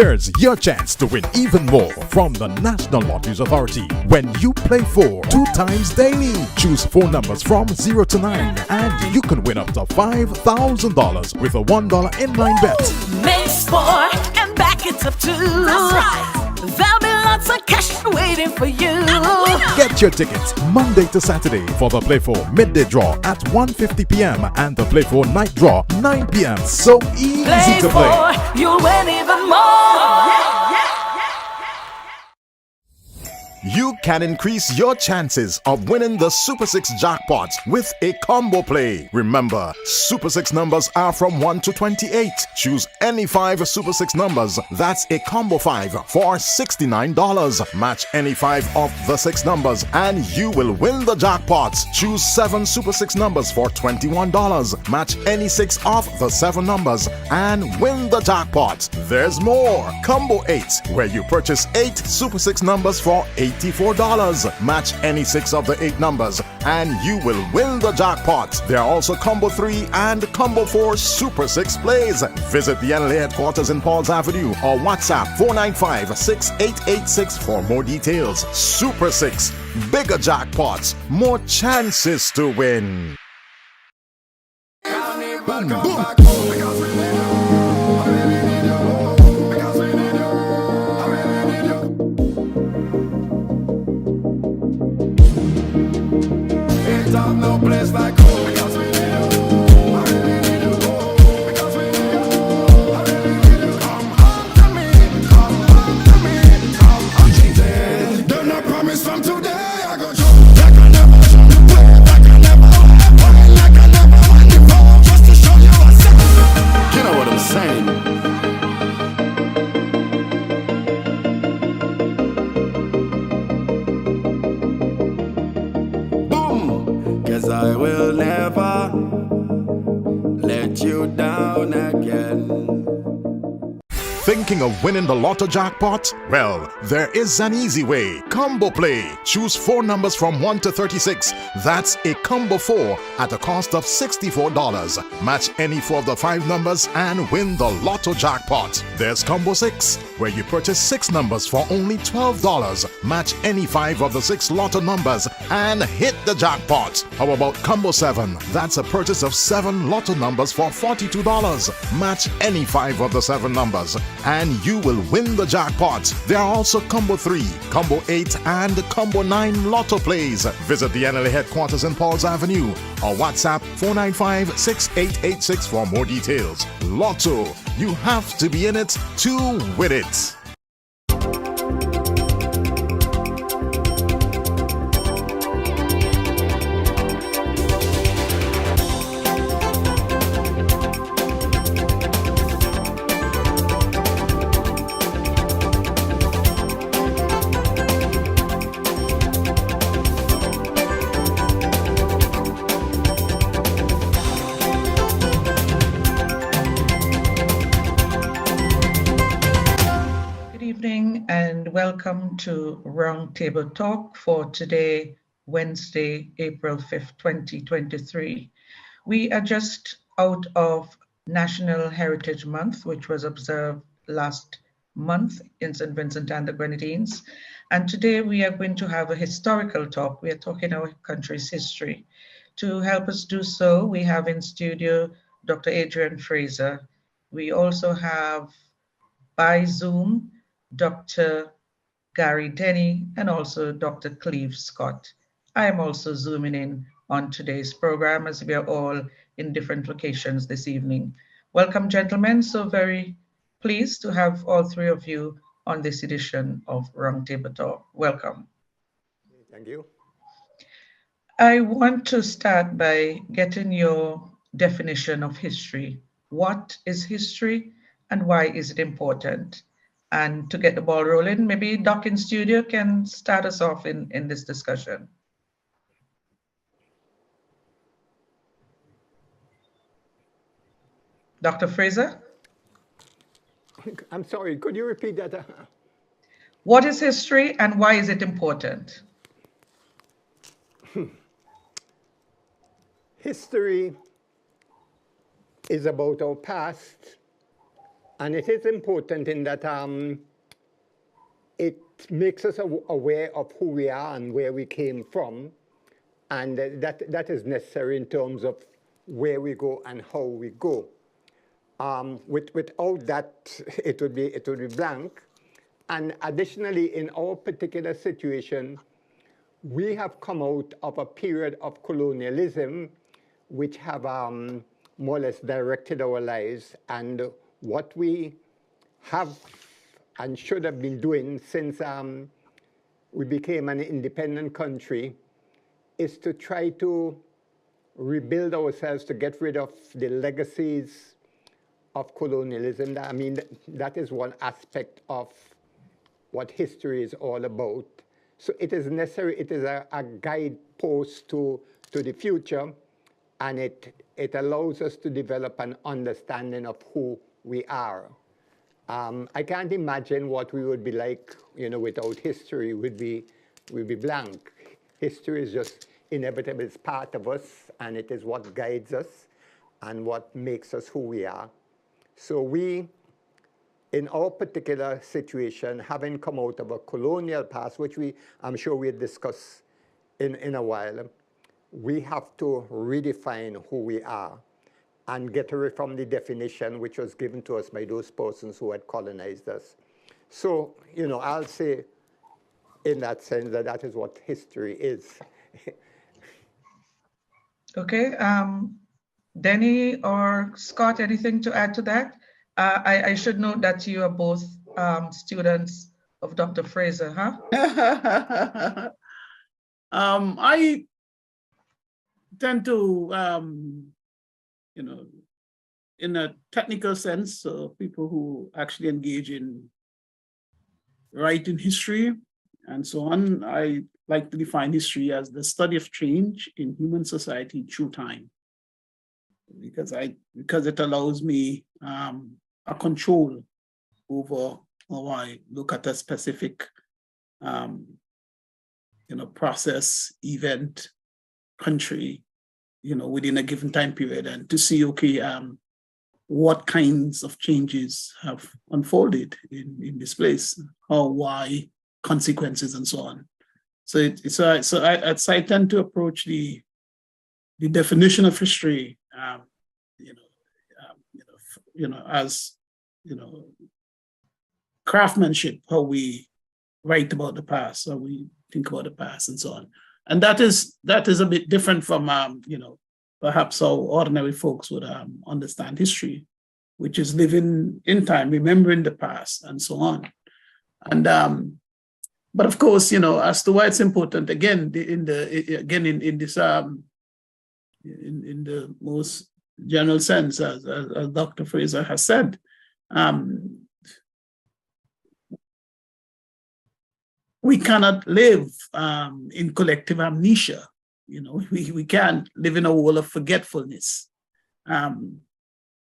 Here's your chance to win even more from the National Lotteries Authority when you play for 2 times daily. Choose 4 numbers from 0 to 9 and you can win up to $5,000 with a $1 inline bet. Make sport and back it up too. That's right. There'll be lots of cash waiting for you. Get your tickets Monday to Saturday for the Play 4 midday draw at 1:50 p.m. and the Play 4 night draw 9 p.m. So easy Play to play. for, you'll win even more. You can increase your chances of winning the Super 6 jackpot with a combo play. Remember, Super 6 numbers are from 1 to 28. Choose any 5 Super 6 numbers. That's a combo 5 for $69. Match any 5 of the 6 numbers and you will win the jackpot. Choose 7 Super 6 numbers for $21. Match any 6 of the 7 numbers and win the jackpot. There's more. Combo 8, where you purchase 8 Super 6 numbers for $84. Match any 6 of the 8 numbers and you will win the jackpot. There are also Combo 3 and Combo 4 Super 6 plays. Visit the NLA headquarters in Pauls Avenue or WhatsApp 495-6886 for more details. Super 6, bigger jackpots, more chances to win. Boom, boom. No place like home because we need you. I really need you. Because we need you. I really need you. Come home to me. Come home to me. Come home to me. Don't no promise from today. I go show like I never show you play. Like I never won. Like I never won before. Just to show you what's up. You know what I'm saying? I will never let you down again. Thinking of winning the lotto jackpot? Well, there is an easy way. Combo play. Choose 4 numbers from 1 to 36. That's a combo 4 at a cost of $64. Match any 4 of the 5 numbers and win the lotto jackpot. There's combo 6, where you purchase 6 numbers for only $12. Match any 5 of the 6 lotto numbers and hit the jackpot. How about combo 7? That's a purchase of 7 lotto numbers for $42. Match any 5 of the 7 numbers and you will win the jackpot. There are also Combo 3, Combo 8 and Combo 9 lotto plays. Visit the NLA headquarters in Pauls Avenue or WhatsApp 495-6886 for more details. Lotto, you have to be in it to win it. Welcome to Roundtable Talk for today, Wednesday, April 5th, 2023. We are just out of National Heritage Month, which was observed last month in St. Vincent and the Grenadines. And today we are going to have a historical talk. We are talking our country's history. To help us do so, we have in studio Dr. Adrian Fraser. We also have by Zoom Dr. Gary Denny and also Dr. Cleve Scott. I am also zooming in on today's program as we are all in different locations this evening. Welcome, gentlemen. So very pleased to have all 3 of you on this edition of Roundtable Talk. Welcome. Thank you. I want to start by getting your definition of history. What is history and why is it important? And to get the ball rolling, maybe Doc in studio can start us off in this discussion. Dr. Fraser? I'm sorry, could you repeat that? What is history and why is it important? History is about our past And it is important in that it makes us aware of who we are and where we came from. And that is necessary in terms of where we go and how we go. Without that, it would be blank. And additionally, in our particular situation, we have come out of a period of colonialism which have more or less directed our lives. And what we have and should have been doing since we became an independent country is to try to rebuild ourselves, to get rid of the legacies of colonialism. I mean, that is one aspect of what history is all about. So it is necessary, it is a guidepost to the future, and it allows us to develop an understanding of who we are. I can't imagine what we would be like, without history. We'd be blank. History is just inevitable. It's part of us, and it is what guides us and what makes us who we are. So we, in our particular situation, having come out of a colonial past, which I'm sure we'll discuss in a while, we have to redefine who we are and get away from the definition which was given to us by those persons who had colonized us. So, I'll say in that sense that is what history is. Okay, Denny or Scott, anything to add to that? I should note that you are both students of Dr. Fraser, huh? I tend to, in a technical sense, people who actually engage in writing history and so on, I like to define history as the study of change in human society through time, because it allows me a control over how I look at a specific process, event, country, within a given time period, and to see, okay, what kinds of changes have unfolded in this place, how, why, consequences, and so on. So I tend to approach the definition of history, as craftsmanship, how we write about the past, how we think about the past, and so on. And that is a bit different from perhaps how ordinary folks would understand history, which is living in time, remembering the past, and so on. And but of course, as to why it's important, again, in the most general sense, as Dr. Fraser has said, we cannot live in collective amnesia. We can't live in a world of forgetfulness.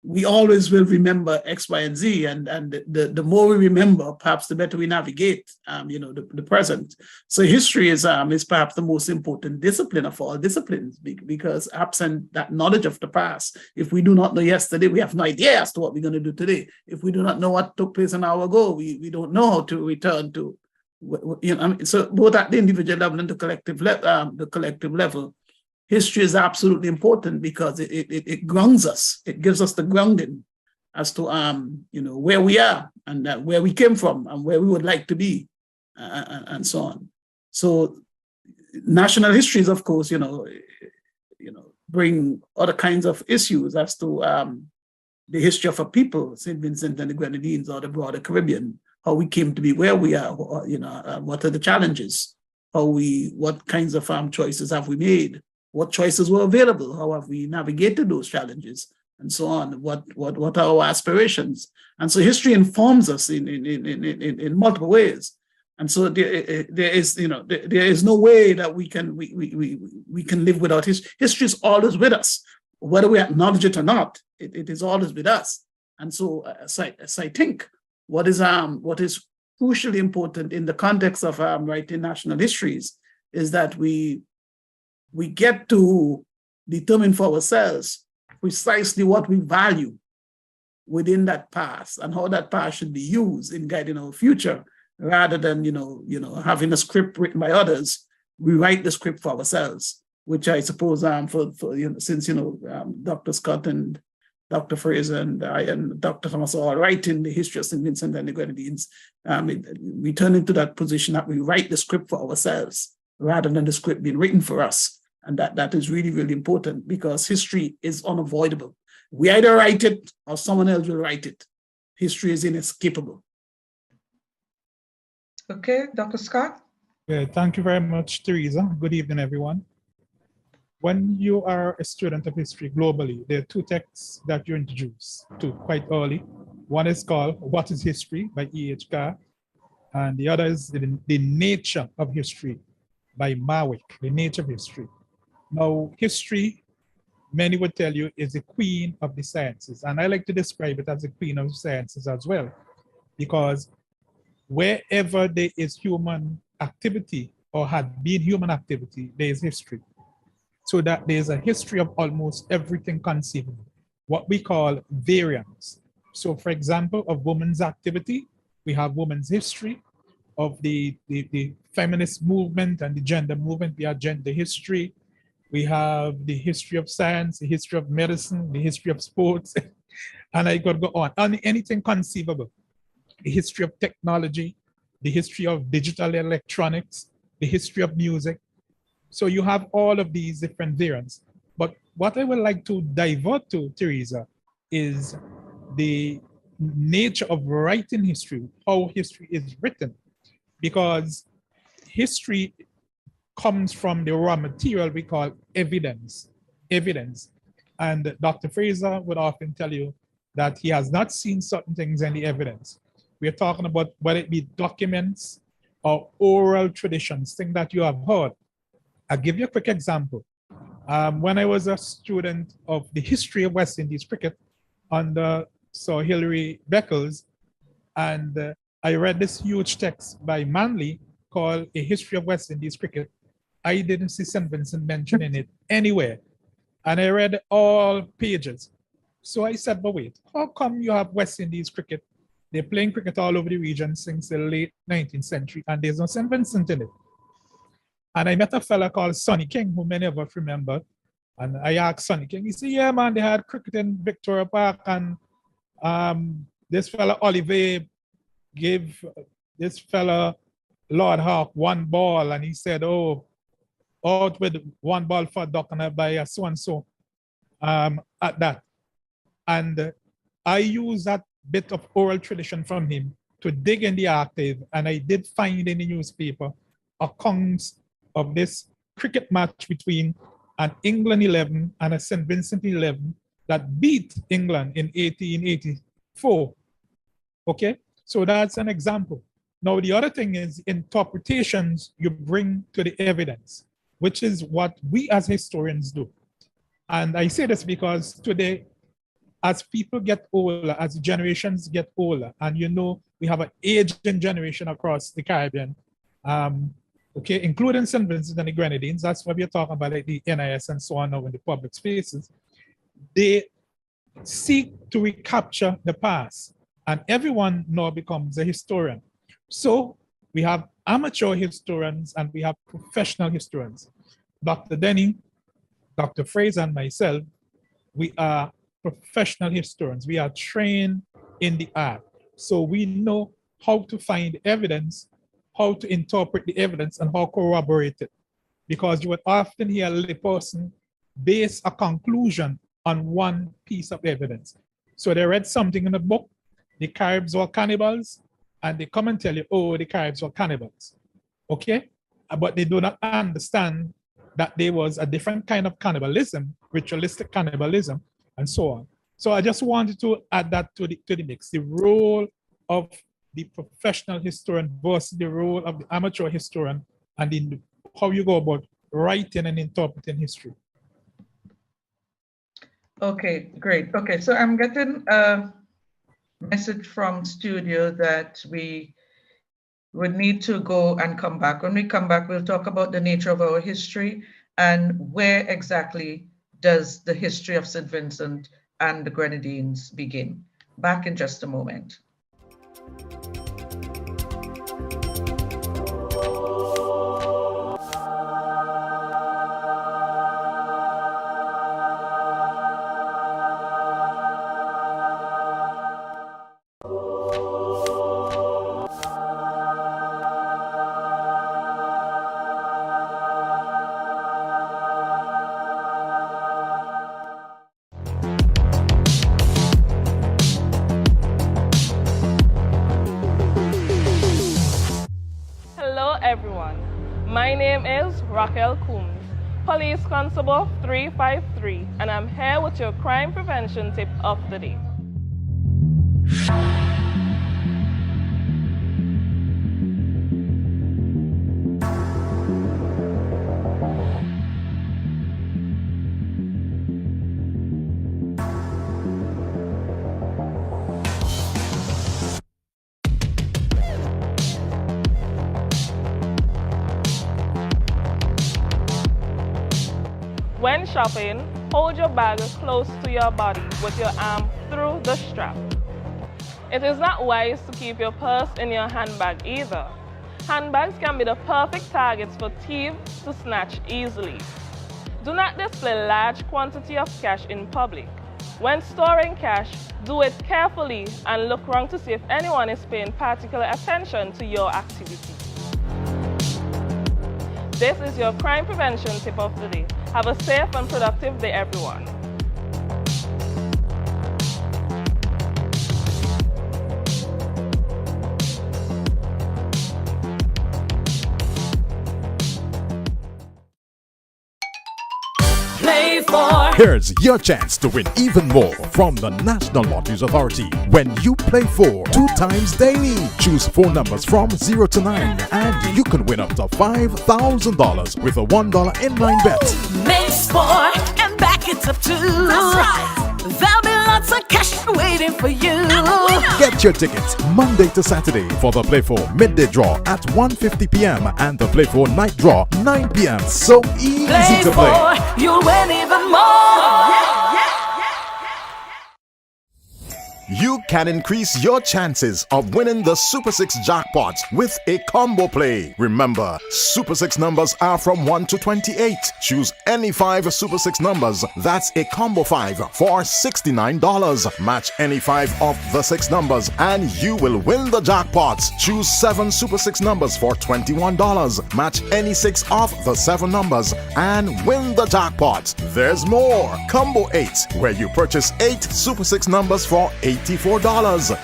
We always will remember X, Y, and Z, and the more we remember, perhaps the better we navigate, the present. So history is perhaps the most important discipline of all disciplines, because absent that knowledge of the past, if we do not know yesterday, we have no idea as to what we're going to do today. If we do not know what took place an hour ago, we don't know how to return to. So both at the individual level and the collective level, history is absolutely important, because it grounds us. It gives us the grounding as to where we are, and where we came from, and where we would like to be, and so on. So national histories, of course, bring other kinds of issues as to the history of a people, St. Vincent and the Grenadines, or the broader Caribbean, how we came to be where we are, what are the challenges, what kinds of choices have we made, what choices were available, how have we navigated those challenges, and so on, what are our aspirations. And so history informs us in multiple ways. And so there is no way that we can live without history. History is always with us, whether we acknowledge it or not. It is always with us. And so as I think, what is crucially important in the context of writing national histories is that we get to determine for ourselves precisely what we value within that past and how that past should be used in guiding our future, rather than having a script written by others. We write the script for ourselves, which I suppose since Dr. Scott and Dr. Fraser and I and Dr. Thomas are all writing the history of St. Vincent and the Grenadines, we turn into that position that we write the script for ourselves rather than the script being written for us. And that is really, really important, because history is unavoidable. We either write it or someone else will write it. History is inescapable. Okay, Dr. Scott? Yeah, thank you very much, Teresa. Good evening, everyone. When you are a student of history globally, there are two texts that you introduce to quite early. One is called What is History by E.H. Carr, and the other is The Nature of History by Marwick, The Nature of History. Now, history, many would tell you, is the queen of the sciences, and I like to describe it as the queen of the sciences as well, because wherever there is human activity or had been human activity, there is history. So that there's a history of almost everything conceivable, what we call variants. So for example, of women's activity, we have women's history. Of the feminist movement and the gender movement, we have gender history. We have the history of science, the history of medicine, the history of sports, and I could go on. Anything conceivable. The history of technology, the history of digital electronics, the history of music. So you have all of these different variants. But what I would like to divert to, Teresa, is the nature of writing history, how history is written. Because history comes from the raw material we call evidence. And Dr. Fraser would often tell you that he has not seen certain things in the evidence. We're talking about whether it be documents or oral traditions, things that you have heard. I'll give you a quick example. When I was a student of the history of West Indies cricket under Sir Hilary Beckles, and I read this huge text by Manley called A History of West Indies Cricket. I didn't see St. Vincent mentioned in it anywhere. And I read all pages. So I said, but wait, how come you have West Indies cricket? They're playing cricket all over the region since the late 19th century, and there's no St. Vincent in it. And I met a fella called Sonny King, who many of us remember. And I asked Sonny King, he said, yeah, man, they had cricket in Victoria Park, and this fella Oliver gave this fella Lord Hawk one ball, and he said, oh, out with one ball for duck, and I buy a so-and-so at that. And I used that bit of oral tradition from him to dig in the archive, and I did find in the newspaper accounts of this cricket match between an England 11 and a St. Vincent 11 that beat England in 1884. Okay, so that's an example. Now, the other thing is interpretations you bring to the evidence, which is what we as historians do. And I say this because today, as people get older, as generations get older, and you know, we have an aging generation across the Caribbean, okay, including St. Vincent and the Grenadines, that's what we're talking about, like the NIS and so on now in the public spaces. They seek to recapture the past, and everyone now becomes a historian. So we have amateur historians and we have professional historians. Dr. Denny, Dr. Fraser, and myself, we are professional historians. We are trained in the art. So we know how to find evidence, how to interpret the evidence, and how to corroborate it. Because you would often hear a lay person base a conclusion on one piece of evidence. So they read something in a book, the Caribs were cannibals, and they come and tell you, oh, the Caribs were cannibals. Okay? But they do not understand that there was a different kind of cannibalism, ritualistic cannibalism, and so on. So I just wanted to add that to the mix, the role of the professional historian versus the role of the amateur historian, and in how you go about writing and interpreting history. Okay, great. Okay, so I'm getting a message from studio that we would need to go and come back. When we come back, we'll talk about the nature of our history and where exactly does the history of St. Vincent and the Grenadines begin. Back in just a moment. Hello everyone, my name is Raquel Coombs, Police Constable 353, and I'm here with your crime prevention tip of the day. When shopping, hold your bag close to your body with your arm through the strap. It is not wise to keep your purse in your handbag either. Handbags can be the perfect targets for thieves to snatch easily. Do not display large quantity of cash in public. When storing cash, do it carefully and look around to see if anyone is paying particular attention to your activity. This is your crime prevention tip of the day. Have a safe and productive day, everyone. Play for. Here's your chance to win even more from the National Lotteries Authority. When you play for 2 times daily, choose 4 numbers from 0 to 9 and you can win up to $5,000 with a $1 inline bet. Makes 4 and back it up too. That's right. There'll be lots of cash waiting for you. Get your tickets Monday to Saturday for the Play 4 midday draw at 1:50 p.m. and the Play 4 night draw 9 p.m. So easy Play to play. for, you'll win even more. You can increase your chances of winning the Super 6 jackpot with a combo play. Remember, Super 6 numbers are from 1 to 28. Choose any 5 Super 6 numbers. That's a combo 5 for $69. Match any 5 of the 6 numbers and you will win the jackpot. Choose 7 Super 6 numbers for $21. Match any 6 of the 7 numbers and win the jackpot. There's more. Combo 8, where you purchase 8 Super 6 numbers for $84.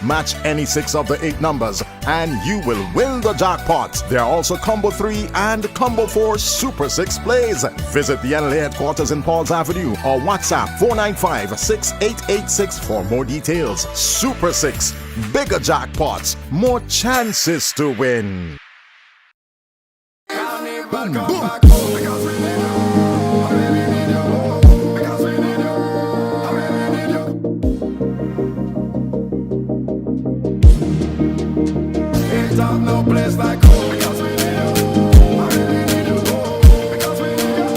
Match any 6 of the 8 numbers and you will win the jackpot. There are also Combo 3 and Combo 4 Super 6 plays. Visit the NLA headquarters in Pauls Avenue or WhatsApp 495-6886 for more details. Super 6, bigger jackpots, more chances to win. Boom, boom. Because we need you. I really need you. Because we need you. I really need you. Ain't got no place like home. Because we need you. I really need you. Because we need you.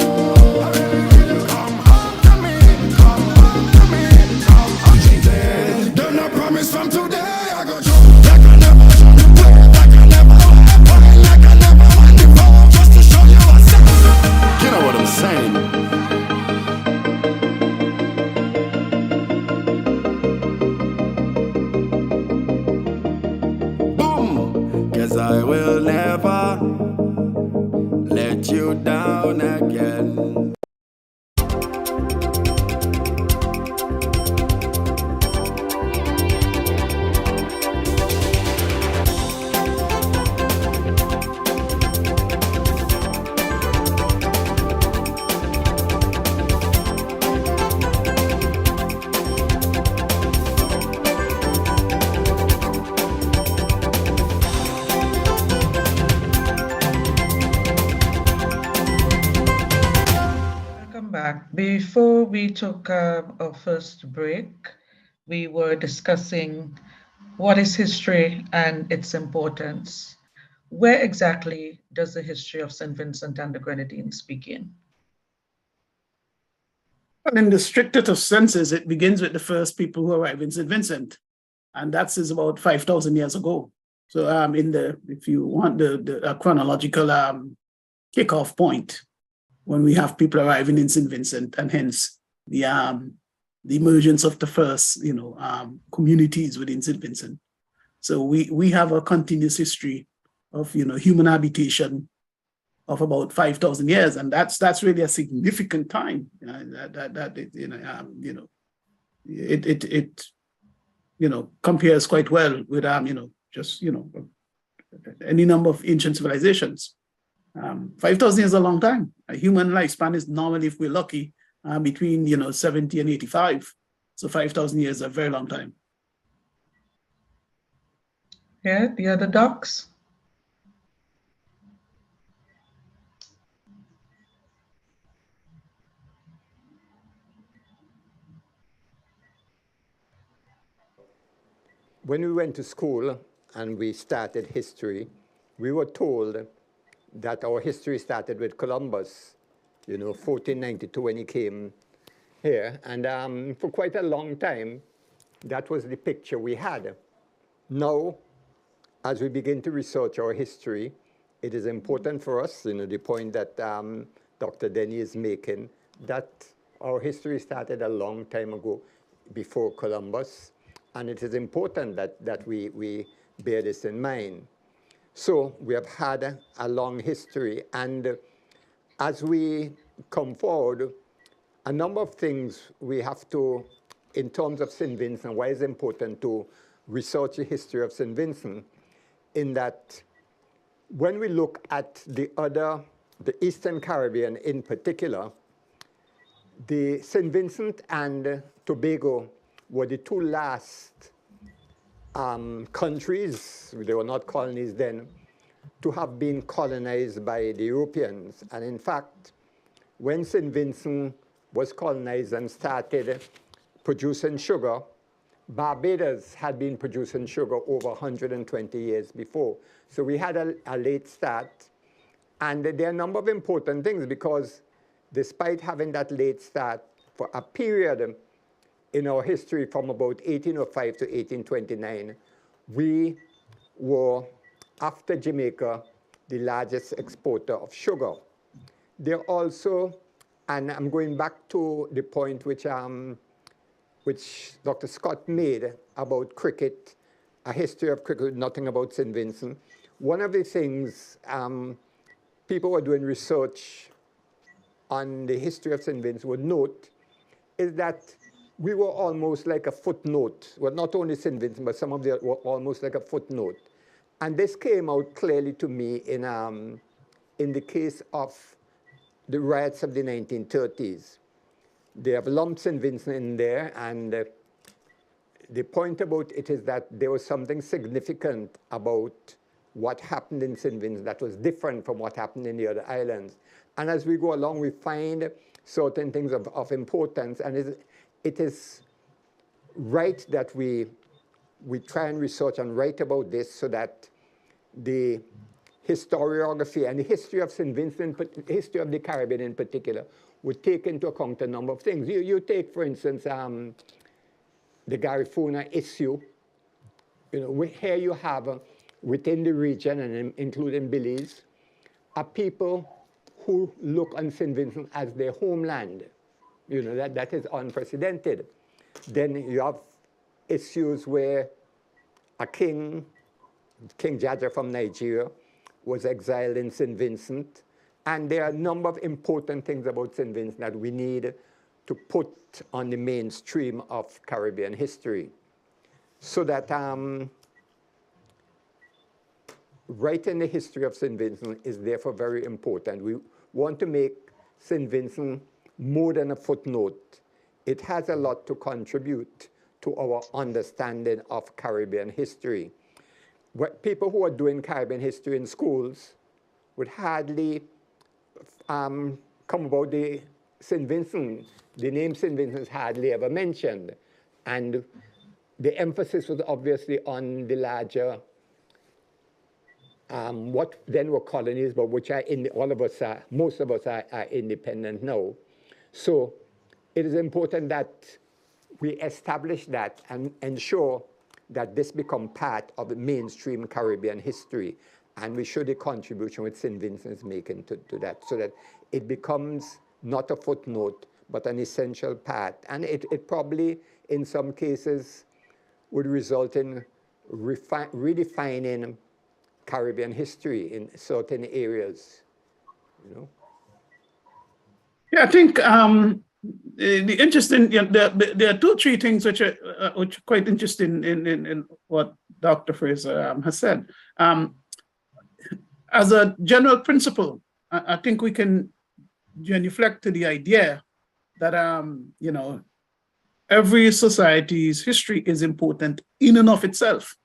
I really need you. Come home to me. Come home to me. Come home to me. Don't no promise from today. I go show like I never show you play. Like I never play. Like I never won before. Just to show you what's up. You know what I'm saying? Boom! 'Cause I will never let you down again. Welcome back. Before we took our first break, we were discussing what is history and its importance. Where exactly does the history of St. Vincent and the Grenadines begin? And in the strictest of senses, it begins with the first people who arrive in St. Vincent. and that is about 5,000 years ago. So if you want the chronological kickoff point, when we have people arriving in St. Vincent, and hence the emergence of the first, communities within St. Vincent. So we have a continuous history of, human habitation of about 5,000 years, and that's really a significant time. It compares quite well with any number of ancient civilizations. 5,000 years is a long time. A human lifespan is normally, if we're lucky, between 70 and 85. So 5,000 years is a very long time. Yeah, the other docs. When we went to school and we started history, we were told that our history started with Columbus, 1492 when he came here. And for quite a long time, that was the picture we had. Now, as we begin to research our history, it is important for us, the point that Dr. Denny is making, that our history started a long time ago before Columbus. And it is important that we bear this in mind. So we have had a long history. And as we come forward, a number of things we have to, in terms of St. Vincent, why it's important to research the history of St. Vincent, in that when we look at the Eastern Caribbean in particular, the St. Vincent and Tobago were the two last countries, they were not colonies then, to have been colonized by the Europeans. And in fact, when St. Vincent was colonized and started producing sugar, Barbados had been producing sugar over 120 years before. So we had a late start. And there are a number of important things, because despite having that late start, for a period in our history from about 1805 to 1829, we were, after Jamaica, the largest exporter of sugar. There also, and I'm going back to the point which Dr. Scott made about cricket, a history of cricket, nothing about St. Vincent. One of the things people who are doing research on the history of St. Vincent would note is that we were almost like a footnote. Well, not only St. Vincent, but some of them were almost like a footnote. And this came out clearly to me in the case of the riots of the 1930s. They have lumped St. Vincent in there, and the point about it is that there was something significant about what happened in St. Vincent that was different from what happened in the other islands. And as we go along, we find certain things of importance, and it is right that we try and research and write about this so that the historiography and the history of St. Vincent, history of the Caribbean in particular, would take into account a number of things. You take, for instance, the Garifuna issue. Here you have, within the region, and including Belize, are people who look on St. Vincent as their homeland. That is unprecedented. Then you have issues where a king, King Jaja from Nigeria, was exiled in St. Vincent. And there are a number of important things about St. Vincent that we need to put on the mainstream of Caribbean history. So that writing the history of St. Vincent is therefore very important. We want to make St. Vincent more than a footnote. It has a lot to contribute to our understanding of Caribbean history. People who are doing Caribbean history in schools would hardly come about the St. Vincent. The name St. Vincent is hardly ever mentioned. And the emphasis was obviously on the larger, what then were colonies, but which are most of us are independent now. So it is important that we establish that and ensure that this become part of the mainstream Caribbean history. And we show the contribution which St. Vincent is making to that, so that it becomes not a footnote, but an essential part. And it probably, in some cases, would result in redefining Caribbean history in certain areas, you know? Yeah, I think the interesting, there are two, three things which are quite interesting in what Dr. Fraser has said. As a general principle, I think we can genuflect to the idea that every society's history is important in and of itself,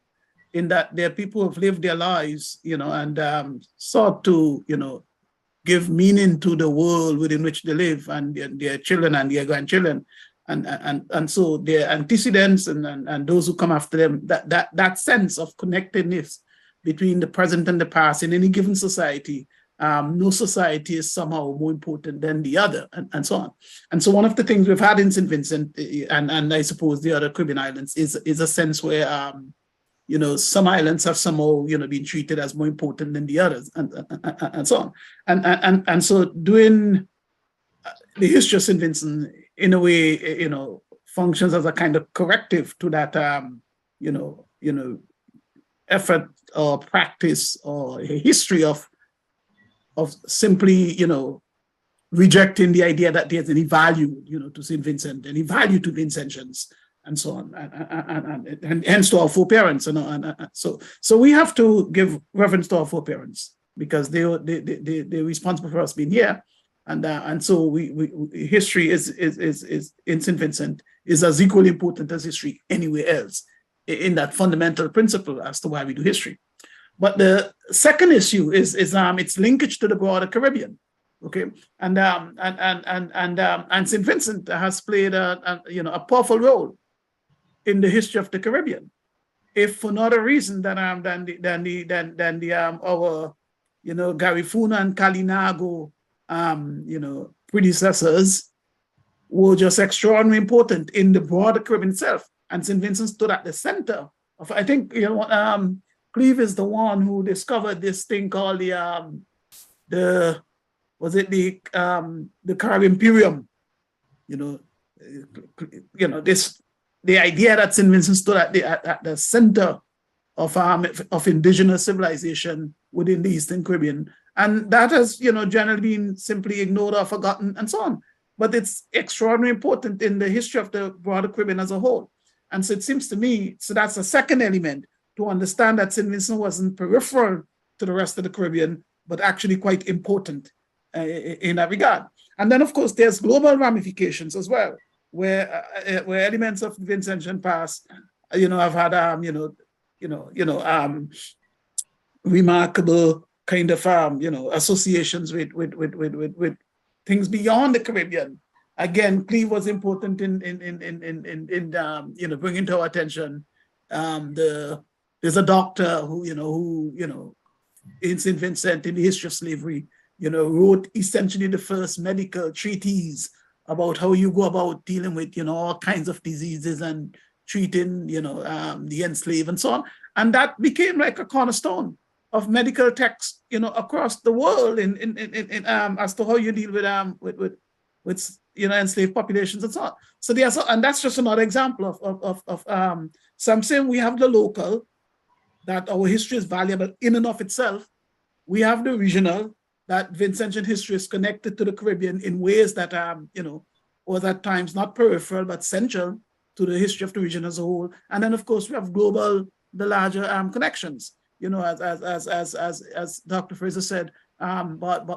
in that there are people who have lived their lives, and sought to, give meaning to the world within which they live, and their children and their grandchildren, and so their antecedents and those who come after them, that sense of connectedness between the present and the past in any given society. No society is somehow more important than the other, and so on. And so one of the things we've had in St. Vincent and I suppose the other Caribbean islands is a sense where some islands have somehow been treated as more important than the others, and so on. And so doing the history of St. Vincent in a way functions as a kind of corrective to that effort or practice or history of simply rejecting the idea that there's any value to St. Vincent, any value to Vincentians, and so on, and hence to our foreparents, so we have to give reverence to our foreparents because they're responsible for us being here, and so we history is in St. Vincent is as equally important as history anywhere else in that fundamental principle as to why we do history. But the second issue is its linkage to the broader Caribbean. Okay, and St. Vincent has played a powerful role in the history of the Caribbean, if for no other reason than our Garifuna and Kalinago predecessors were just extraordinarily important in the broader Caribbean itself, and St. Vincent stood at the center of. I think Cleve is the one who discovered this thing called the Caribbean Imperium. The idea that St. Vincent stood at the center of indigenous civilization within the Eastern Caribbean, and that has generally been simply ignored or forgotten and so on. But it's extraordinarily important in the history of the broader Caribbean as a whole. And so it seems to me, so that's the second element, to understand that St. Vincent wasn't peripheral to the rest of the Caribbean, but actually quite important in that regard. And then, of course, there's global ramifications as well, where elements of the Vincentian past, have had, remarkable kind of, associations with things beyond the Caribbean. Again, Cleve was important in bringing to our attention there's a doctor who in St. Vincent in the history of slavery, wrote essentially the first medical treatise about how you go about dealing with, all kinds of diseases and treating, the enslaved and so on. And that became like a cornerstone of medical texts, across the world in as to how you deal with enslaved populations and so on. So and that's just another example of something. We have the local, that our history is valuable in and of itself. We have the regional, that Vincentian history is connected to the Caribbean in ways that was at times not peripheral but central to the history of the region as a whole. And then of course we have global, the larger connections. As Dr. Fraser said, but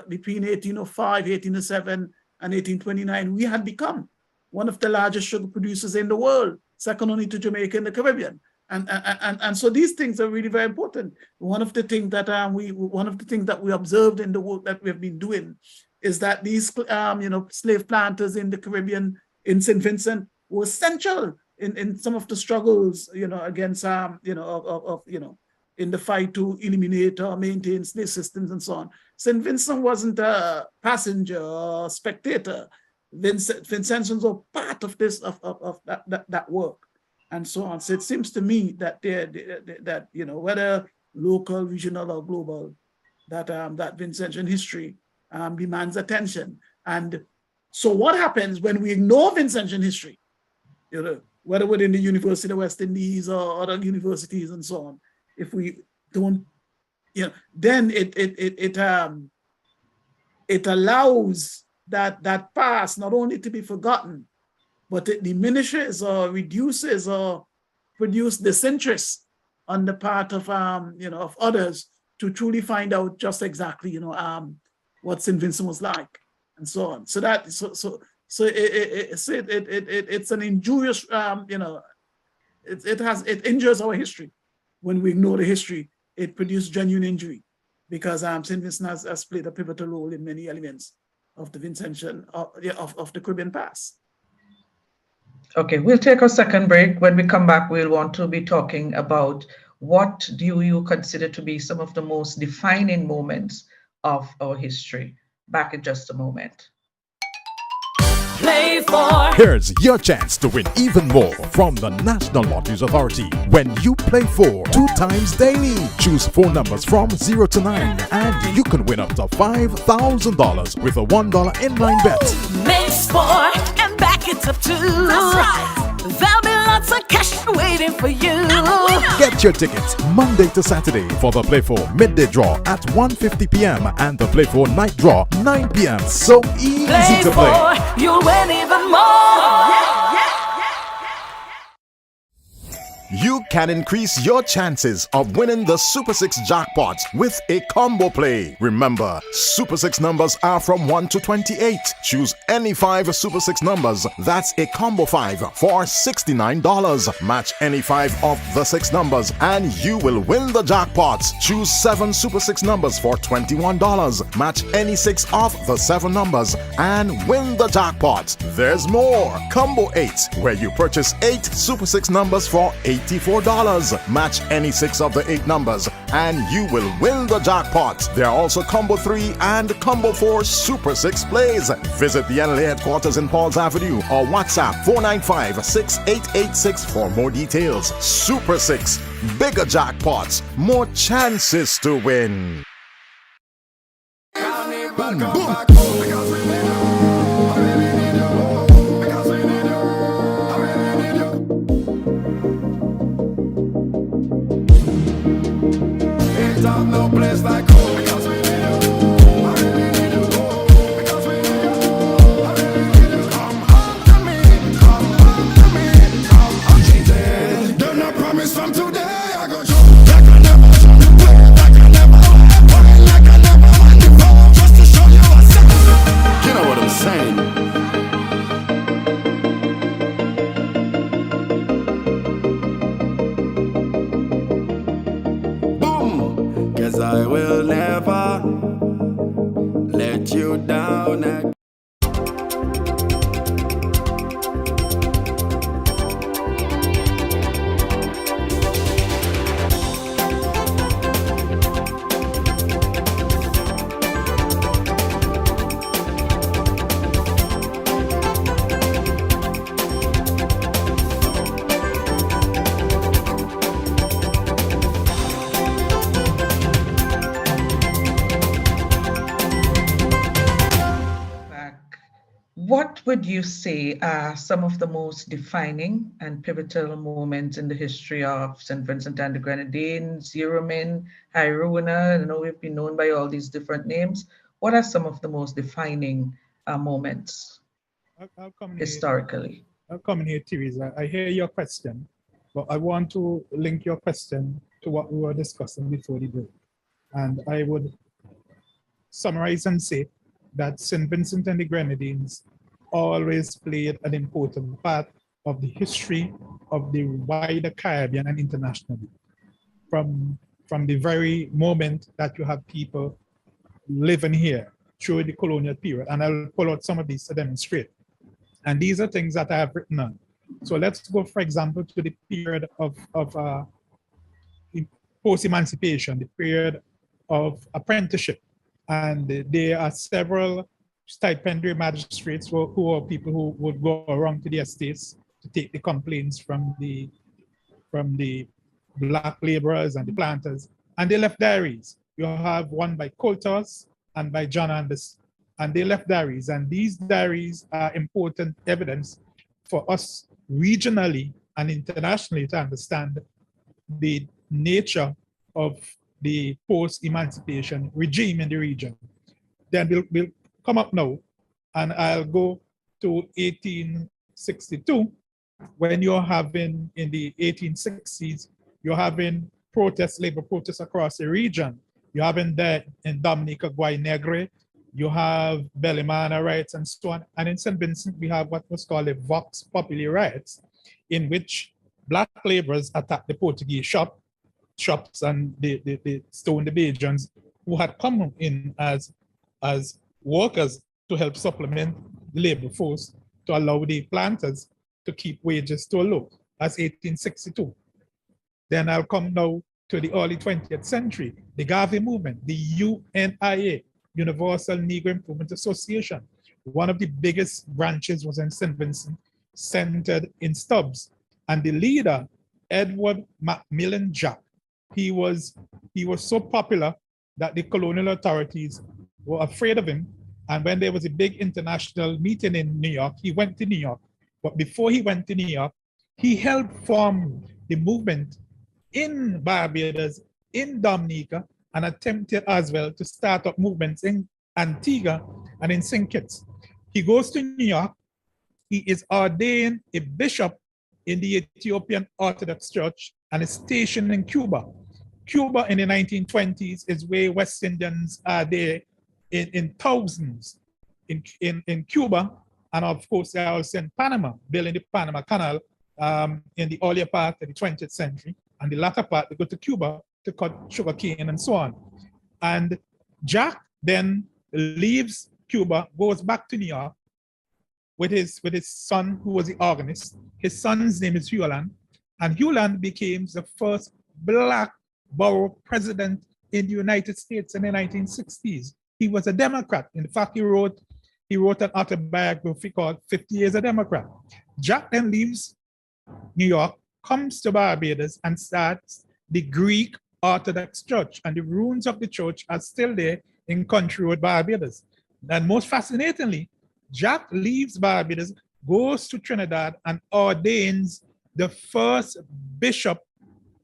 between 1805, 1807, and 1829, we had become one of the largest sugar producers in the world, second only to Jamaica in the Caribbean. And so these things are really very important. One of the things that we observed in the work that we have been doing is that these slave planters in the Caribbean, in St. Vincent, were essential in some of the struggles against in the fight to eliminate or maintain slave systems and so on. St. Vincent wasn't a passenger or spectator. Vincentians were part of this of that work. and so on. So it seems to me that that whether local, regional, or global, that that Vincentian history demands attention. And so what happens when we ignore Vincentian history? Whether within the University of the West Indies or other universities and so on, if we don't, then it allows that past not only to be forgotten, but it diminishes or reduces or produce disinterest on the part of of others to truly find out just exactly what St. Vincent was like and so on. So that it's an injurious it injures our history when we ignore the history. It produces genuine injury because St. Vincent has played a pivotal role in many elements of the Vincentian of the Caribbean past. Okay, we'll take a second break. When we come back, we'll want to be talking about what do you consider to be some of the most defining moments of our history. Back in just a moment. Play for. Here's your chance to win even more from the National Lotteries Authority. When you play for 2 times daily, choose 4 numbers from 0 to 9, and you can win up to $5,000 with a $1 inline bet. Makes 4 and back it up 2. That's right. There'll be lots of cash waiting for you. Get your tickets Monday to Saturday for the Play for midday draw at 1:50 p.m. and the Play for night draw 9 p.m. So easy Play to play. for, you'll win even more. You can increase your chances of winning the Super 6 jackpot with a combo play. Remember, Super 6 numbers are from 1 to 28. Choose any 5 Super 6 numbers. That's a combo 5 for $69. Match any 5 of the 6 numbers and you will win the jackpot. Choose 7 Super 6 numbers for $21. Match any 6 of the 7 numbers and win the jackpot. There's more. Combo 8, where you purchase 8 Super 6 numbers for $84. Match any 6 of the 8 numbers and you will win the jackpot. There are also Combo 3 and Combo 4 Super 6 plays. Visit the NLA headquarters in Pauls Avenue or WhatsApp 495-6886 for more details. Super 6, bigger jackpots, more chances to win. Boom, boom. Because we need you. I really need you. Because we need you. I really need you. Ain't got no place like home. Because we need you. I really need you. Because we need you. I really need you. Come home to me. Come home to me. Come home. She said, don't no promise from today. I go show like I never show you way. Like I never went. Like I never went before. Just to show you what's up. You know what I'm saying? Boom! 'Cause I will never let you down again. Back. What would you say are some of the most defining and pivotal moments in the history of St. Vincent and the Grenadines, Euromin, Hairuna? I know we've been known by all these different names. What are some of the most defining moments I'll come in historically? I'll come in here, Teresa. I hear your question, but I want to link your question to what we were discussing before the break. And I would summarize and say that St. Vincent and the Grenadines always played an important part of the history of the wider Caribbean and internationally. From the very moment that you have people living here through the colonial period, and I'll pull out some of these to demonstrate. And these are things that I have written on. So let's go, for example, to the period of post-emancipation, the period of apprenticeship. And there are several stipendiary magistrates who are people who would go around to the estates to take the complaints from the black laborers and the planters, and they left diaries. You have one by Coulter's and by John Anders, and they left diaries. And these diaries are important evidence for us regionally and internationally to understand the nature of the post-emancipation regime in the region. Then we'll come up now, and I'll go to 1862, when you're having, in the 1860s, you're having protests, labor protests across the region. You're having that in Dominica, Guaynegre, you have Bellemana riots and so on. And in St. Vincent, we have what was called the Vox Populi riots, in which black laborers attacked the Portuguese shops and they stoned the Bajans who had come in as workers to help supplement the labor force to allow the planters to keep wages to a low. That's 1862. Then I'll come now to the early 20th century, the Garvey movement, the UNIA, Universal Negro Improvement Association. One of the biggest branches was in St. Vincent, centered in Stubbs. And the leader, Edward Macmillan Jack, he was so popular that the colonial authorities were afraid of him. And when there was a big international meeting in New York, he went to New York. But before he went to New York, he helped form the movement in Barbados, in Dominica, and attempted as well to start up movements in Antigua and in St. Kitts. He goes to New York. He is ordained a bishop in the Ethiopian Orthodox Church and is stationed in Cuba. Cuba in the 1920s is where West Indians are there in thousands in Cuba. And of course, they are also in Panama, building the Panama Canal in the earlier part of the 20th century. And the latter part, they go to Cuba to cut sugar cane and so on. And Jack then leaves Cuba, goes back to New York with his son, who was the organist. His son's name is Hewland, and Hewland became the first black borough president in the United States in the 1960s. He was a Democrat. In fact, he wrote an autobiography called 50 Years a Democrat. Jack then leaves New York, comes to Barbados, and starts the Greek Orthodox Church. And the ruins of the church are still there in Country Road, Barbados. And most fascinatingly, Jack leaves Barbados, goes to Trinidad, and ordains the first bishop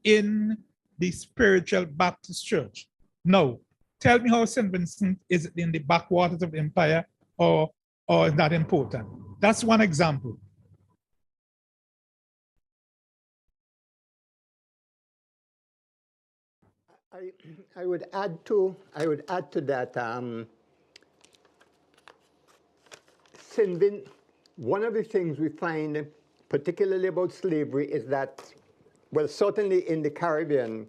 in the Spiritual Baptist Church. Now, tell me how St. Vincent is in the backwaters of the empire, or is that important? That's one example. I would add to that. One of the things we find, particularly about slavery, is that, well, certainly in the Caribbean,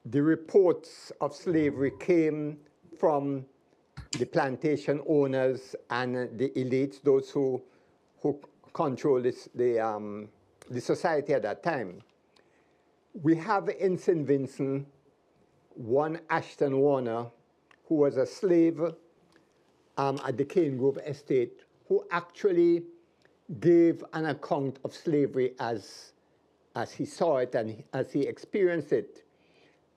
the reports of slavery came from the plantation owners and the elites, those who control the society at that time. We have in St. Vincent one Ashton Warner, who was a slave at the Cane Grove estate, who actually gave an account of slavery as he saw it and as he experienced it.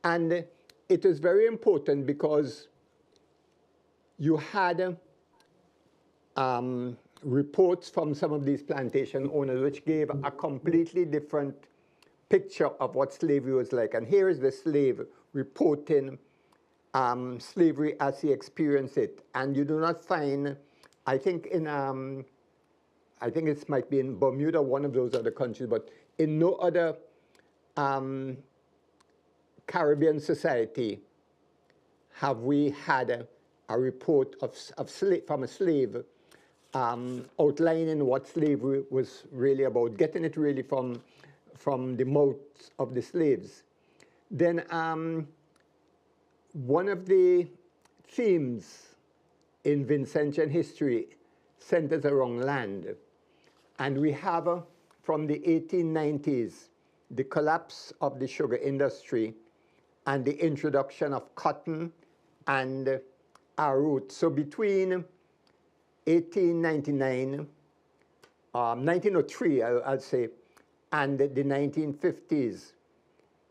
And it is very important because you had reports from some of these plantation owners which gave a completely different picture of what slavery was like. And here is the slave reporting slavery as he experienced it. And you do not find, I think I think it might be in Bermuda, one of those other countries, but in no other Caribbean society have we had a report from a slave outlining what slavery was really about, getting it really from the mouths of the slaves. Then one of the themes in Vincentian history centers around land. And we have from the 1890s, the collapse of the sugar industry and the introduction of cotton and our roots. So between 1899 1903, I'll say, and the 1950s,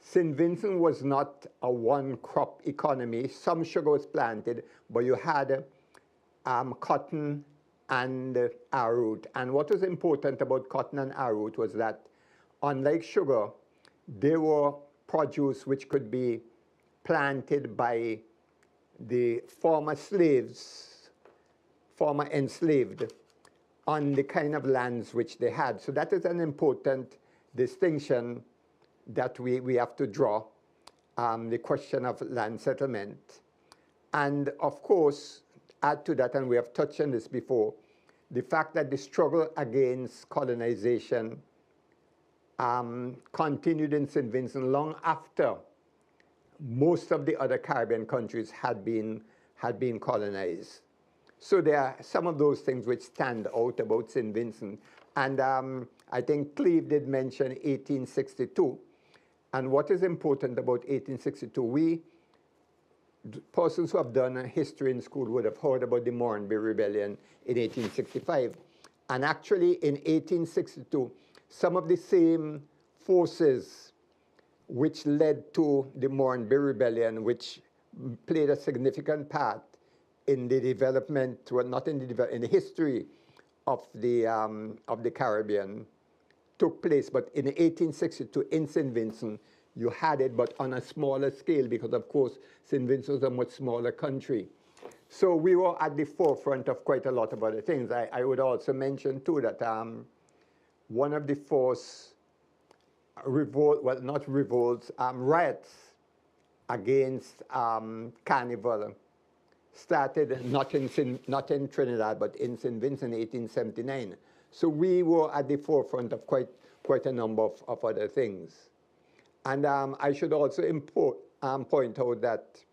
St. Vincent was not a one-crop economy. Some sugar was planted, but you had cotton and arrowroot. And what was important about cotton and arrowroot was that, unlike sugar, they were produce which could be planted by the former slaves, former enslaved, on the kind of lands which they had. So that is an important distinction that we have to draw, the question of land settlement. And of course, add to that, and we have touched on this before, the fact that the struggle against colonization continued in St. Vincent long after most of the other Caribbean countries had been colonized. So there are some of those things which stand out about St. Vincent. And I think Cleve did mention 1862. And what is important about 1862, persons who have done history in school would have heard about the Moranbee Rebellion in 1865. And actually in 1862, some of the same forces which led to the Moranbee Rebellion, which played a significant part in the development, well, not in the in the history of the Caribbean, took place. But in 1862 in St. Vincent, you had it, but on a smaller scale, because of course St. Vincent was a much smaller country. So we were at the forefront of quite a lot of other things. I would also mention too that one of the first riots against Carnival started not in Trinidad, but in St. Vincent in 1879. So we were at the forefront of quite a number of other things. And I should also point out that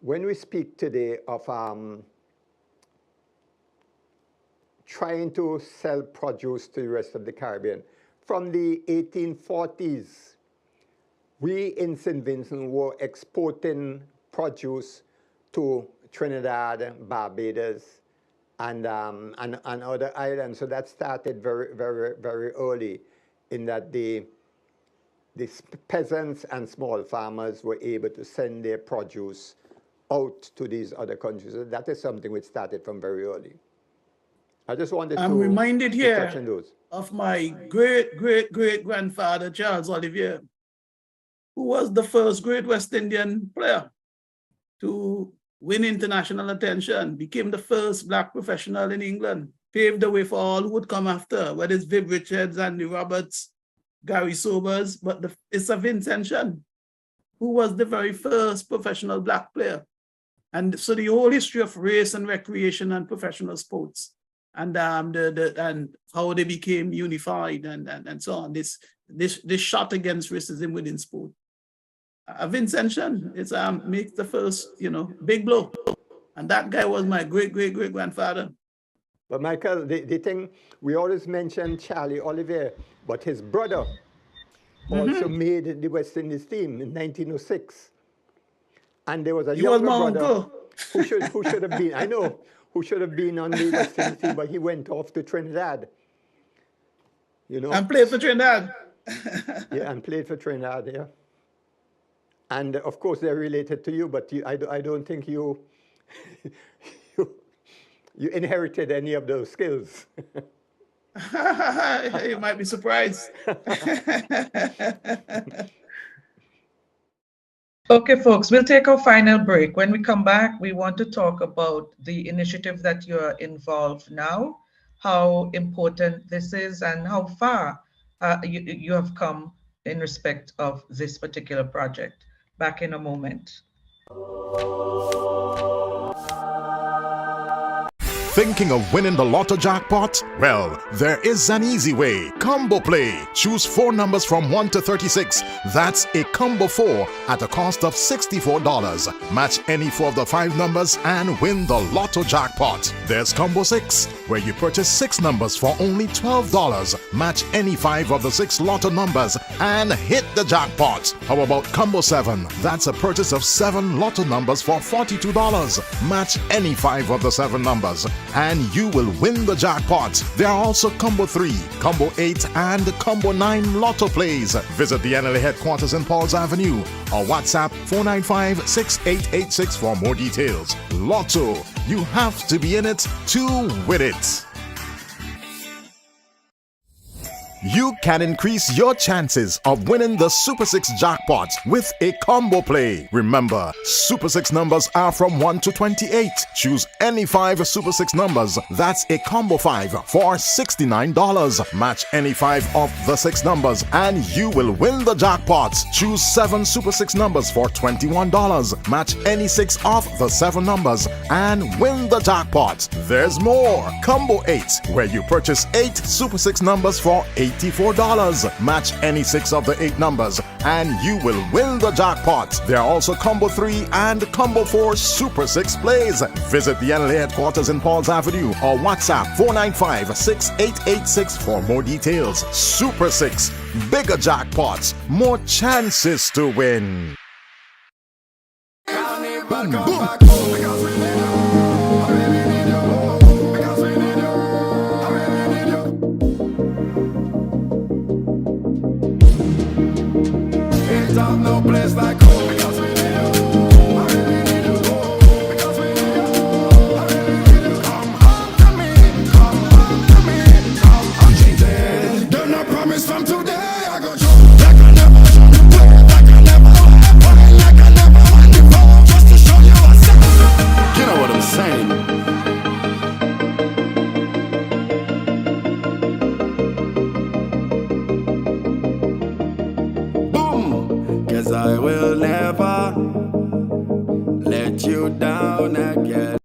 when we speak today of trying to sell produce to the rest of the Caribbean, from the 1840s, we in St. Vincent were exporting produce to Trinidad, Barbados, and other islands. So that started very, very, very early, in that the peasants and small farmers were able to send their produce out to these other countries. So that is something which started from very early. I just wanted I'm to reminded here touch on those. of my great-great-great-grandfather, Charles Olivier, who was the first great West Indian player to win international attention, became the first black professional in England, paved the way for all who would come after, whether it's Viv Richards, Andy Roberts, Gary Sobers, but it's a Vincentian, who was the very first professional black player. And so the whole history of race and recreation and professional sports, and and how they became unified and so on. This shot against racism within sport. A Vincentian, it's makes the first, big blow. And that guy was my great-great-great-grandfather. But Michael, the thing, we always mention Charlie Olivier, but his brother also made the West Indies team in 1906. And there was a younger brother who should have been, I know, who should have been on the West Indies team, but he went off to Trinidad. And played for Trinidad. Yeah, and played for Trinidad, yeah. And of course, they're related to you, but I don't think you inherited any of those skills. You might be surprised. Okay, folks, we'll take our final break. When we come back, we want to talk about the initiative that you're involved now, how important this is, and how far you have come in respect of this particular project. Back in a moment. Thinking of winning the lotto jackpot? Well, there is an easy way. Combo Play. Choose 4 numbers from 1 to 36. That's a combo 4 at a cost of $64. Match any 4 of the 5 numbers and win the lotto jackpot. There's Combo 6, where you purchase 6 numbers for only $12. Match any 5 of the 6 lotto numbers and hit the jackpot. How about Combo 7? That's a purchase of 7 lotto numbers for $42. Match any 5 of the 7 numbers and you will win the jackpot. There are also Combo 3, Combo 8, and Combo 9 Lotto plays. Visit the NLA headquarters in Pauls Avenue or WhatsApp 495-6886 for more details. Lotto, you have to be in it to win it. You can increase your chances of winning the Super 6 jackpot with a combo play. Remember, Super 6 numbers are from 1 to 28. Choose any 5 Super 6 numbers. That's a combo 5 for $69. Match any 5 of the 6 numbers and you will win the jackpot. Choose 7 Super 6 numbers for $21. Match any 6 of the 7 numbers and win the jackpot. There's more. Combo 8, where you purchase 8 Super 6 numbers for $84. Match any 6 of the 8 numbers and you will win the jackpot. There are also Combo 3 and Combo 4 Super 6 plays. Visit the NLA headquarters in Pauls Avenue or WhatsApp 495-6886 for more details. Super 6, bigger jackpots, more chances to win. Boom, boom. Because we need you. I really need you. Because we need you. I really need you. Ain't got no place like home. Because we need you. I really need you. Because we need you. I really need you. Come home to me. Come home to me. Come home to me. Don't no promise from today. I go show like I never show you play. Like I never play. Like I never won before. Just to show you what's up. You know what I'm saying? Boom! 'Cause I will never let you down again.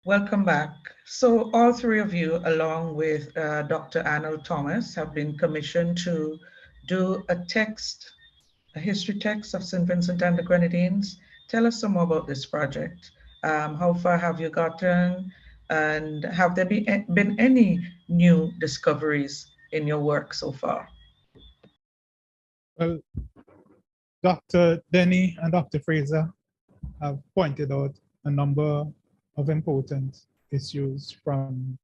Welcome back. So all three of you, along with Dr. Arnold Thomas, have been commissioned to do a history text of St. Vincent and the Grenadines. Tell us some more about this project. How far have you gotten? And have there been any new discoveries in your work so far? Well, Dr. Denny and Dr. Fraser have pointed out a number of important issues from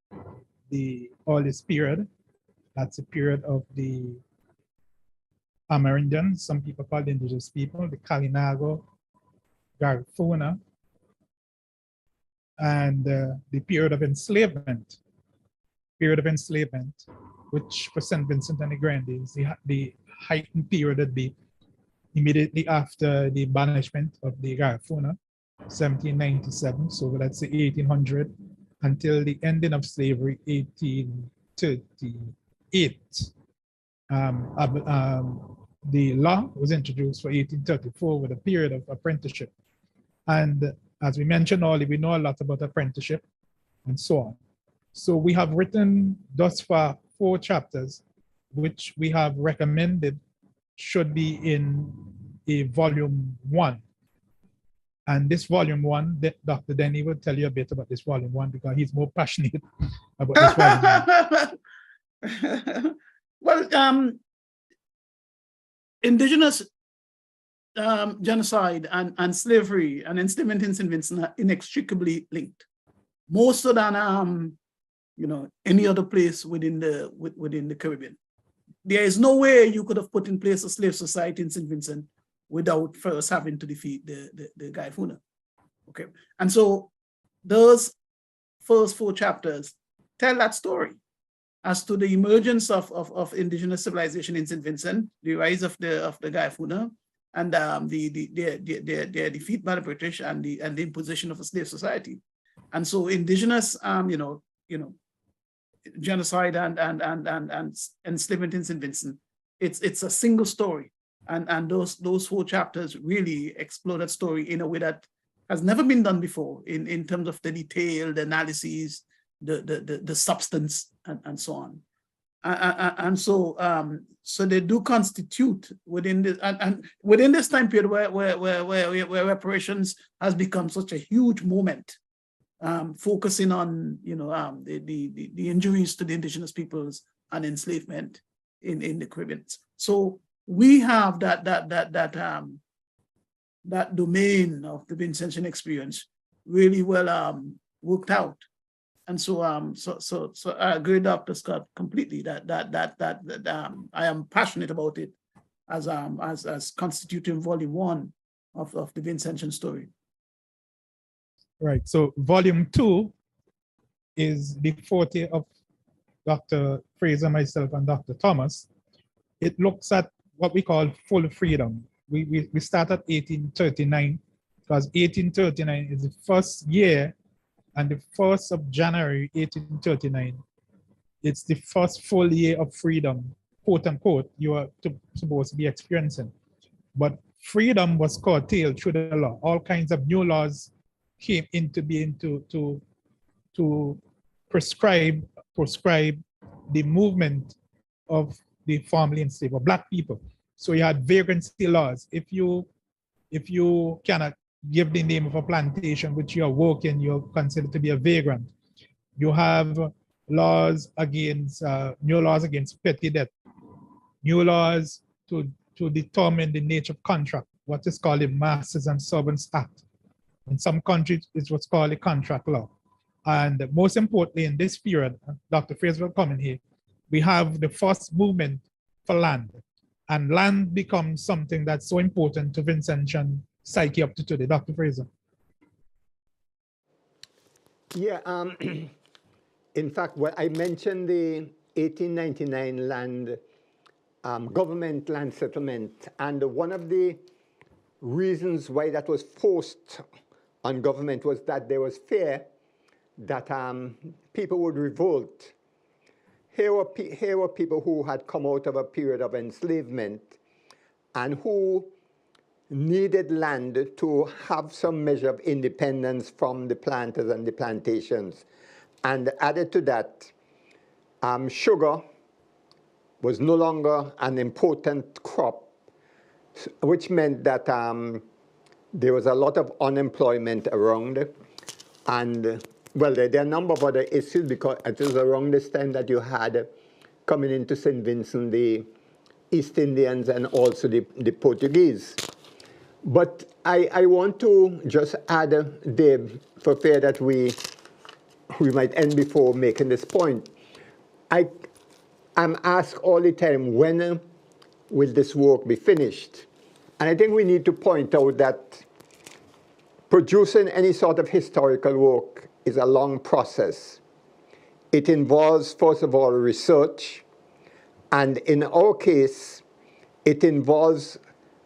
the earliest period. That's the period of the Amerindians, some people call the indigenous people, the Kalinago, Garifuna, and the period of enslavement. Which for St. Vincent and the Grenadines, the heightened period would be immediately after the banishment of the Garifuna, 1797, so let's say 1800, until the ending of slavery, 1838. The law was introduced for 1834 with a period of apprenticeship. And as we mentioned earlier, we know a lot about apprenticeship and so on. So we have written thus far 4 chapters, which we have recommended should be in a volume 1. And this volume 1, Dr. Denny will tell you a bit about this volume 1 because he's more passionate about this volume 1. Well, indigenous genocide and slavery and enslavement in St. Vincent are inextricably linked, more so than any other place within the Caribbean. There is no way you could have put in place a slave society in St. Vincent without first having to defeat the Garifuna. Okay, and so those first 4 chapters tell that story as to the emergence of indigenous civilization in St. Vincent, the rise of the Garifuna, and their defeat by the British and the imposition of a slave society. And so indigenous genocide and enslavement in St. Vincent, it's a single story. And those 4 chapters really explore that story in a way that has never been done before in terms of the detailed analyses, the substance, and so on. And so so they do constitute within this and within this time period where reparations has become such a huge moment, focusing on the injuries to the indigenous peoples and enslavement in the Caribbean. So we have that domain of the Vincentian experience really well worked out. And so I agree, Dr. Scott, completely that I am passionate about it as constituting volume 1 of the Vincentian story. Right. So volume 2 is the forte of Dr. Fraser, myself, and Dr. Thomas. It looks at what we call full freedom. We start at 1839 because 1839 is the first year, and the 1st of January 1839, it's the first full year of freedom, quote unquote, you are supposed to be experiencing. But freedom was curtailed through the law. All kinds of new laws came into being to prescribe the movement of the formerly enslaved or Black people. So you had vagrancy laws. If you cannot give the name of a plantation which you are working, you're considered to be a vagrant. You have laws against new laws against petty debt, new laws to determine the nature of contract, what is called the Masters and Servants Act. In some countries, it's what's called a contract law. And most importantly, in this period, Dr. Fraser will come in here, we have the first movement for land. And land becomes something that's so important to Vincentian psyche up to today. Dr. Fraser. Yeah, in fact, well, I mentioned the 1899 land, government land settlement, and one of the reasons why that was forced on government was that there was fear that people would revolt. Here were people who had come out of a period of enslavement and who needed land to have some measure of independence from the planters and the plantations. And added to that, sugar was no longer an important crop, which meant that there was a lot of unemployment around. And well, there are a number of other issues because it was around this time that you had coming into St. Vincent the East Indians and also the Portuguese. But I want to just add, Dave, for fear that we might end before making this point. I'm asked all the time, when will this work be finished? And I think we need to point out that producing any sort of historical work is a long process. It involves, first of all, research. And in our case, it involves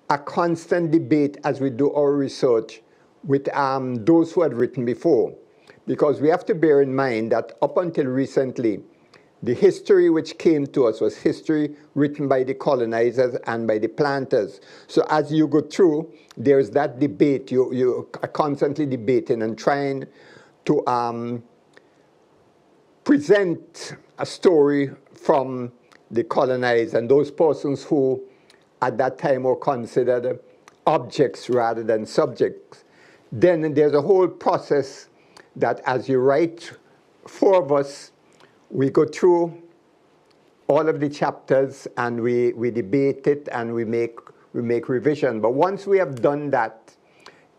a constant debate as we do our research with those who had written before. Because we have to bear in mind that up until recently, the history which came to us was history written by the colonizers and by the planters. So as you go through, there's that debate. You are constantly debating and trying to present a story from the colonized and those persons who at that time were considered objects rather than subjects. Then there's a whole process that as you write, 4 of us, we go through all of the chapters and we debate it and we make revision. But once we have done that,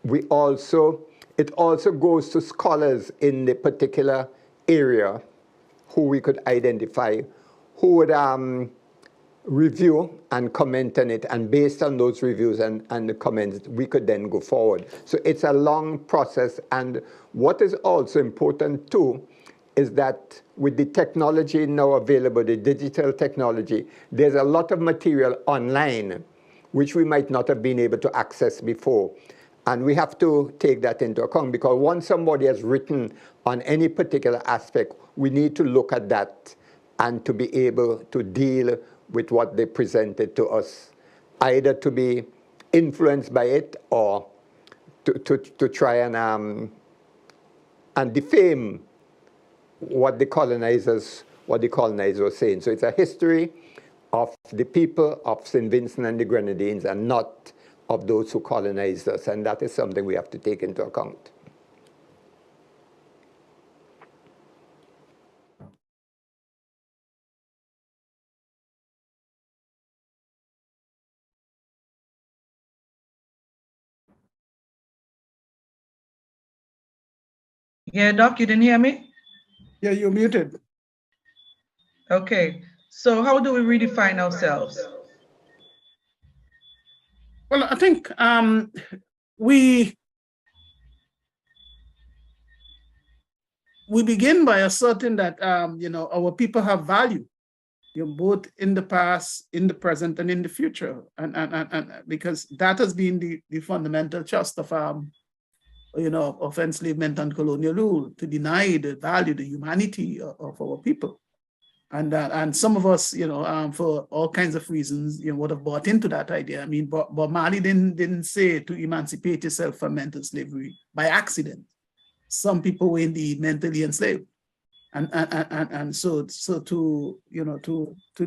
it also goes to scholars in the particular area who we could identify, who would review and comment on it, and based on those reviews and the comments, we could then go forward. So it's a long process, and what is also important too is that with the technology now available, the digital technology, there's a lot of material online which we might not have been able to access before. And we have to take that into account, because once somebody has written on any particular aspect, we need to look at that and to be able to deal with what they presented to us, either to be influenced by it or to try and defame what the colonizers were saying. So it's a history of the people of St. Vincent and the Grenadines and not of those who colonized us, and that is something we have to take into account. Yeah, Doc, you didn't hear me? Yeah, you're muted. Okay, so how do we redefine ourselves? Well, I think we begin by asserting that our people have value, both in the past, in the present, and in the future, and because that has been the fundamental trust of of enslavement and colonial rule, to deny the value, the humanity of our people. And some of us, for all kinds of reasons, would have bought into that idea. I mean, Bob Marley didn't say to emancipate yourself from mental slavery by accident. Some people were indeed mentally enslaved, and so to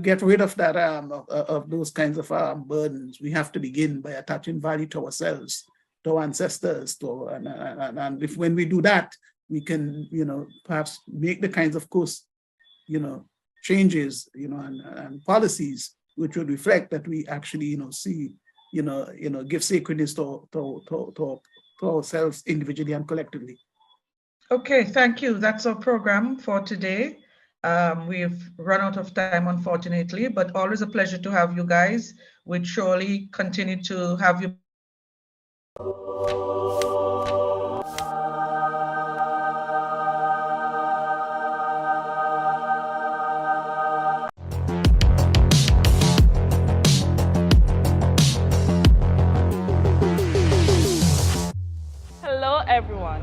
get rid of that of those kinds of burdens, we have to begin by attaching value to ourselves, to our ancestors, and if when we do that, we can perhaps make the kinds of course changes and policies which would reflect that we actually see give sacredness to ourselves individually and collectively. Okay, thank you. That's our program for today. We've run out of time, unfortunately, but always a pleasure to have you guys. We'd surely continue to have you. Hello everyone,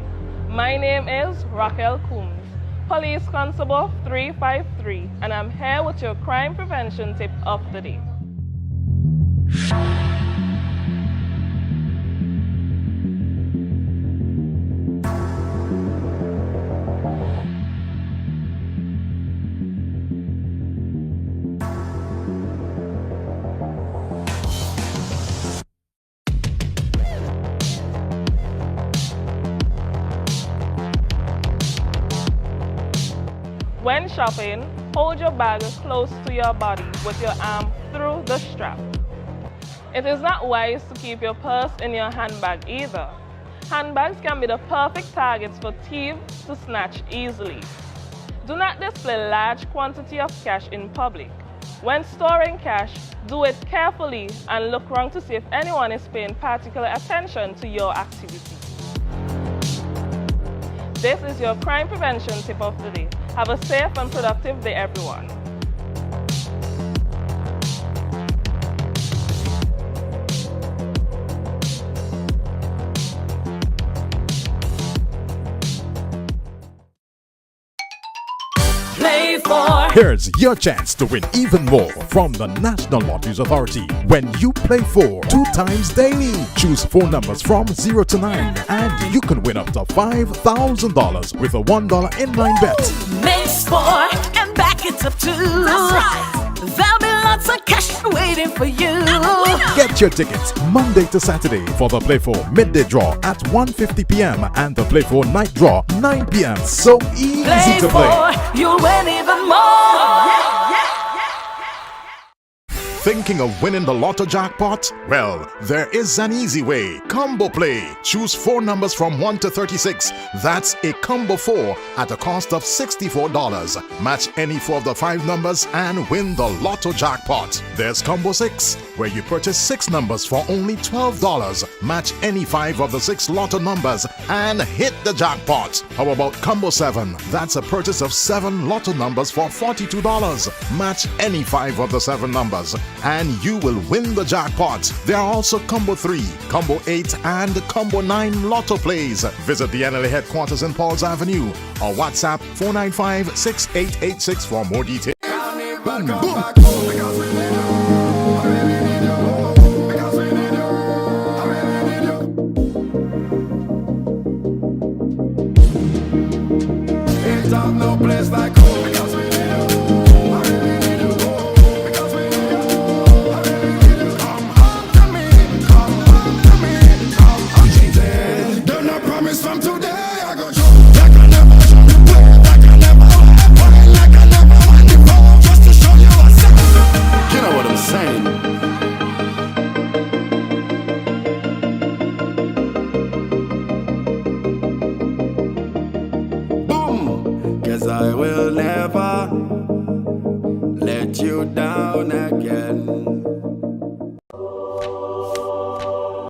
my name is Raquel Coombs, Police Constable 353, and I'm here with your crime prevention tip of the day. When shopping, hold your bag close to your body with your arm through the strap. It is not wise to keep your purse in your handbag either. Handbags can be the perfect targets for thieves to snatch easily. Do not display large quantity of cash in public. When storing cash, do it carefully and look around to see if anyone is paying particular attention to your activity. This is your crime prevention tip of the day. Have a safe and productive day, everyone. Play for. Here's your chance to win even more from the National Lotteries Authority when you play for 2 times daily. Choose 4 numbers from 0 to 9 and you can win up to $5,000 with a $1 inline bet. Mix 4 and back it up too. That's right. There'll be lots of cash waiting for you. Get your tickets Monday to Saturday for the Play 4 midday draw at 1:50 p.m. and the Play 4 night draw 9 p.m. So easy Play to play. for, you'll win even more. Thinking of winning the lotto jackpot? Well, there is an easy way. Combo Play. Choose 4 numbers from 1 to 36. That's a combo 4 at a cost of $64. Match any 4 of the 5 numbers and win the lotto jackpot. There's Combo 6, where you purchase 6 numbers for only $12. Match any 5 of the 6 lotto numbers and hit the jackpot. How about Combo 7? That's a purchase of 7 lotto numbers for $42. Match any 5 of the 7 numbers and you will win the jackpot. There are also Combo 3, Combo 8, and Combo 9 lotto plays. Visit the NLA headquarters in Pauls Avenue or WhatsApp 495-6886 for more details. Boom, boom. like oh, because we need you. I really need you. Oh, because we need you. I really need you. Come home to me. Come home to me. Come home to me. Don't not promise from today. I go show like I never show you play, like I never went, like I never went before, just to show you what's up. You know what I'm saying? Boom! 'Cause I will never let you down again.